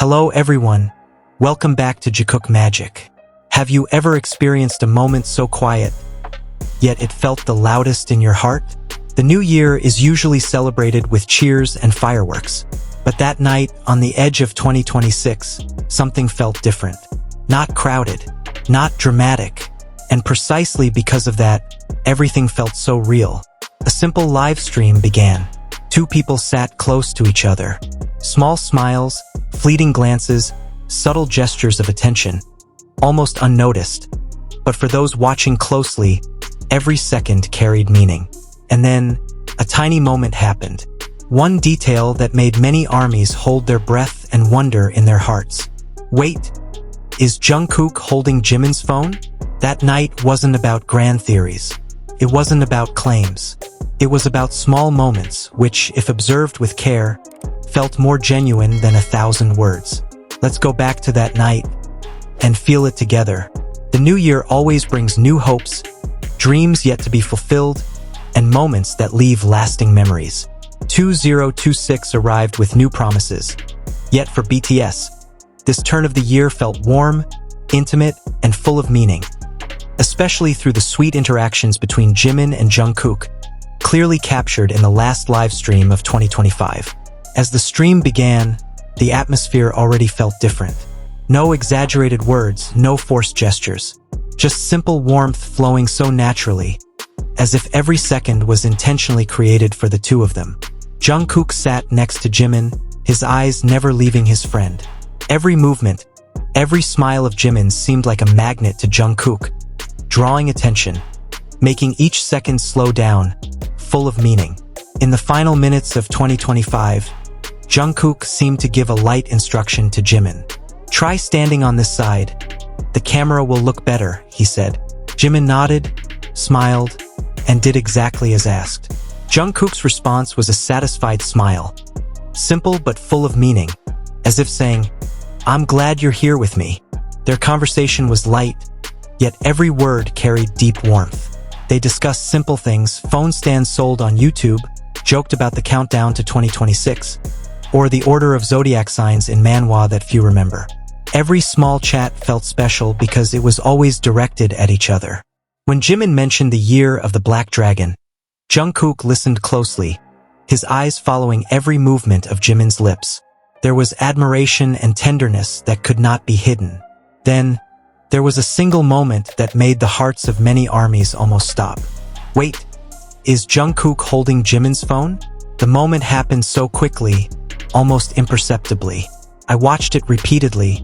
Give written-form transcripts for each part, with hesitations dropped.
Hello everyone, welcome back to Jikook Magic. Have you ever experienced a moment so quiet, yet it felt the loudest in your heart? The new year is usually celebrated with cheers and fireworks, but that night, on the edge of 2026, something felt different. Not crowded, not dramatic, and precisely because of that, everything felt so real. A simple live stream began. Two people sat close to each other. Small smiles, fleeting glances, subtle gestures of attention, almost unnoticed. But for those watching closely, every second carried meaning. And then, a tiny moment happened. One detail that made many armies hold their breath and wonder in their hearts. Wait, is Jungkook holding Jimin's phone? That night wasn't about grand theories. It wasn't about claims. It was about small moments which, if observed with care, felt more genuine than 1,000 words. Let's go back to that night and feel it together. The new year always brings new hopes, dreams yet to be fulfilled, and moments that leave lasting memories. 2026 arrived with new promises. Yet for BTS, this turn of the year felt warm, intimate, and full of meaning, especially through the sweet interactions between Jimin and Jungkook, clearly captured in the last live stream of 2025. As the stream began, the atmosphere already felt different. No exaggerated words, no forced gestures. Just simple warmth flowing so naturally, as if every second was intentionally created for the two of them. Jungkook sat next to Jimin, his eyes never leaving his friend. Every movement, every smile of Jimin seemed like a magnet to Jungkook, drawing attention, making each second slow down, full of meaning. In the final minutes of 2025, Jungkook seemed to give a light instruction to Jimin. Try standing on this side. The camera will look better, he said. Jimin nodded, smiled, and did exactly as asked. Jungkook's response was a satisfied smile. Simple but full of meaning, as if saying, "I'm glad you're here with me." Their conversation was light, yet every word carried deep warmth. They discussed simple things, phone stands sold on YouTube, joked about the countdown to 2026, or the order of zodiac signs in manhwa that few remember. Every small chat felt special because it was always directed at each other. When Jimin mentioned the year of the Black Dragon, Jungkook listened closely, his eyes following every movement of Jimin's lips. There was admiration and tenderness that could not be hidden. Then, there was a single moment that made the hearts of many armies almost stop. Wait, is Jungkook holding Jimin's phone? The moment happened so quickly, almost imperceptibly. I watched it repeatedly,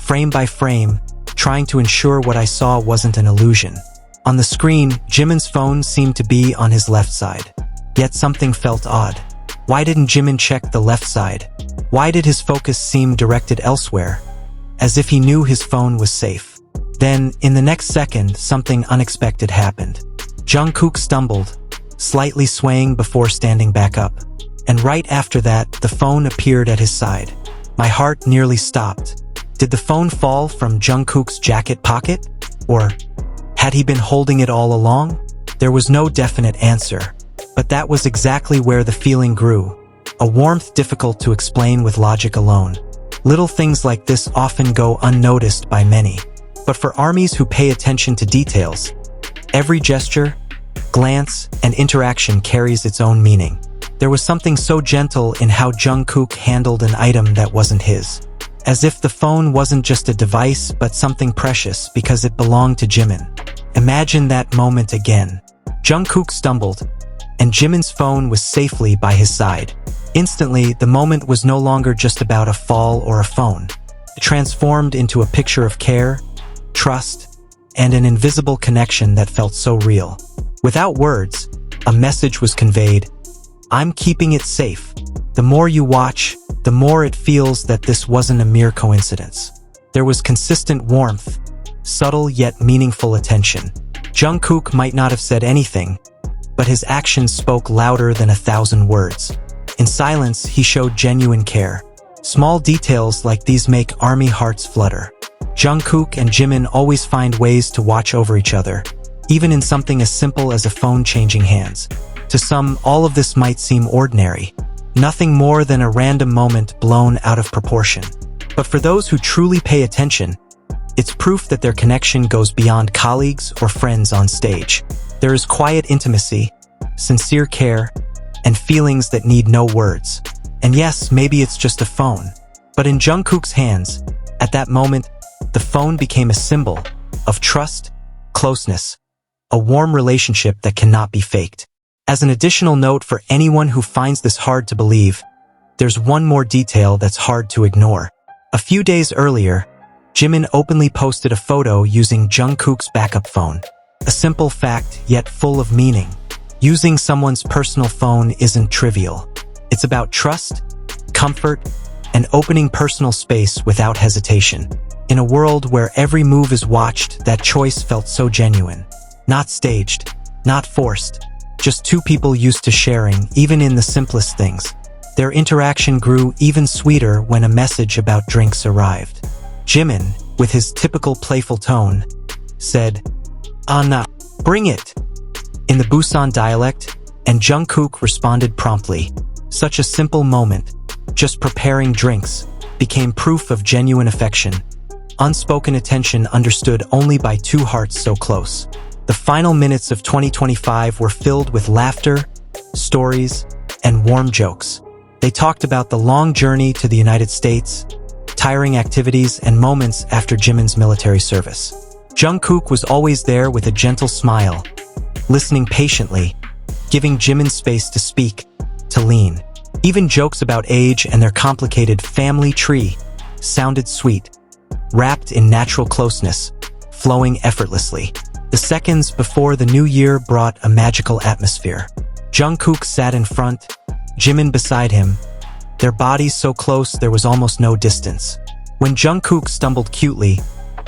frame by frame, trying to ensure what I saw wasn't an illusion. On the screen, Jimin's phone seemed to be on his left side. Yet something felt odd. Why didn't Jimin check the left side? Why did his focus seem directed elsewhere? As if he knew his phone was safe. Then, in the next second, something unexpected happened. Jungkook stumbled, slightly swaying before standing back up. And right after that, the phone appeared at his side. My heart nearly stopped. Did the phone fall from Jungkook's jacket pocket? Or had he been holding it all along? There was no definite answer. But that was exactly where the feeling grew. A warmth difficult to explain with logic alone. Little things like this often go unnoticed by many. But for armies who pay attention to details, every gesture, glance, and interaction carries its own meaning. There was something so gentle in how Jungkook handled an item that wasn't his. As if the phone wasn't just a device but something precious because it belonged to Jimin. Imagine that moment again. Jungkook stumbled, and Jimin's phone was safely by his side. Instantly, the moment was no longer just about a fall or a phone. It transformed into a picture of care, trust, and an invisible connection that felt so real. Without words, a message was conveyed. I'm keeping it safe. The more you watch, the more it feels that this wasn't a mere coincidence. There was consistent warmth, subtle yet meaningful attention. Jungkook might not have said anything, but his actions spoke louder than 1,000 words. In silence, he showed genuine care. Small details like these make army hearts flutter. Jungkook and Jimin always find ways to watch over each other, even in something as simple as a phone changing hands. To some, all of this might seem ordinary, nothing more than a random moment blown out of proportion. But for those who truly pay attention, it's proof that their connection goes beyond colleagues or friends on stage. There is quiet intimacy, sincere care, and feelings that need no words. And yes, maybe it's just a phone. But in Jungkook's hands, at that moment, the phone became a symbol of trust, closeness, a warm relationship that cannot be faked. As an additional note for anyone who finds this hard to believe, there's one more detail that's hard to ignore. A few days earlier, Jimin openly posted a photo using Jungkook's backup phone. A simple fact, yet full of meaning. Using someone's personal phone isn't trivial. It's about trust, comfort, and opening personal space without hesitation. In a world where every move is watched, that choice felt so genuine. Not staged, not forced, just two people used to sharing, even in the simplest things. Their interaction grew even sweeter when a message about drinks arrived. Jimin, with his typical playful tone, said, "Nah, bring it," in the Busan dialect, and Jungkook responded promptly. Such a simple moment, just preparing drinks, became proof of genuine affection. Unspoken attention understood only by two hearts so close. The final minutes of 2025 were filled with laughter, stories, and warm jokes. They talked about the long journey to the United States, tiring activities, and moments after Jimin's military service. Jungkook was always there with a gentle smile, listening patiently, giving Jimin space to speak, to lean. Even jokes about age and their complicated family tree sounded sweet, wrapped in natural closeness, flowing effortlessly. The seconds before the new year brought a magical atmosphere. Jungkook sat in front, Jimin beside him, their bodies so close there was almost no distance. When Jungkook stumbled cutely,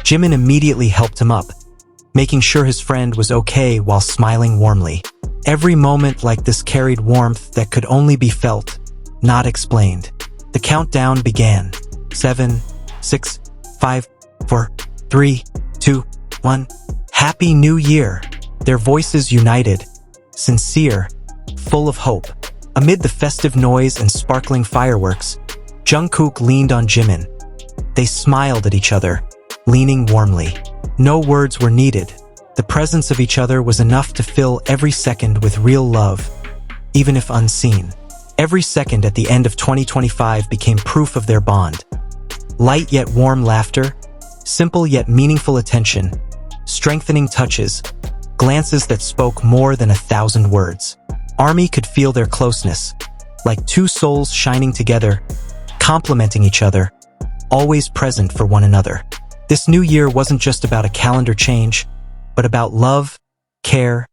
Jimin immediately helped him up, making sure his friend was okay while smiling warmly. Every moment like this carried warmth that could only be felt, not explained. The countdown began. 7, 6, 5, 4, 3, 2, 1. Happy New Year! Their voices united, sincere, full of hope. Amid the festive noise and sparkling fireworks, Jungkook leaned on Jimin. They smiled at each other, leaning warmly. No words were needed. The presence of each other was enough to fill every second with real love, even if unseen. Every second at the end of 2025 became proof of their bond. Light yet warm laughter, simple yet meaningful attention, strengthening touches, glances that spoke more than 1,000 words. Army could feel their closeness, like two souls shining together, complementing each other, always present for one another. This new year wasn't just about a calendar change, but about love, care,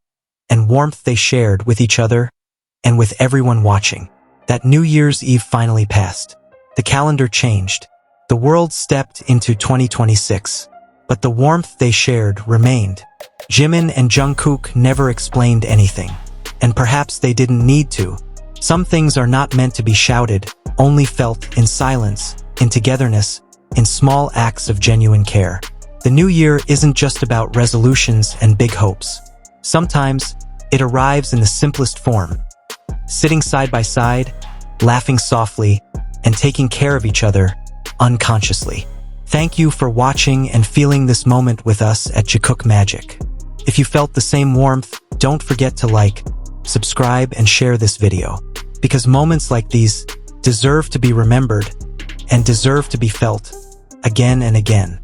and warmth they shared with each other and with everyone watching. That New Year's Eve finally passed. The calendar changed. The world stepped into 2026, but the warmth they shared remained. Jimin and Jungkook never explained anything, and perhaps they didn't need to. Some things are not meant to be shouted, only felt in silence, in togetherness, in small acts of genuine care. The new year isn't just about resolutions and big hopes. Sometimes, it arrives in the simplest form. Sitting side by side, laughing softly, and taking care of each other, unconsciously. Thank you for watching and feeling this moment with us at Jikook Magic. If you felt the same warmth, don't forget to like, subscribe, and share this video. Because moments like these deserve to be remembered and deserve to be felt again and again.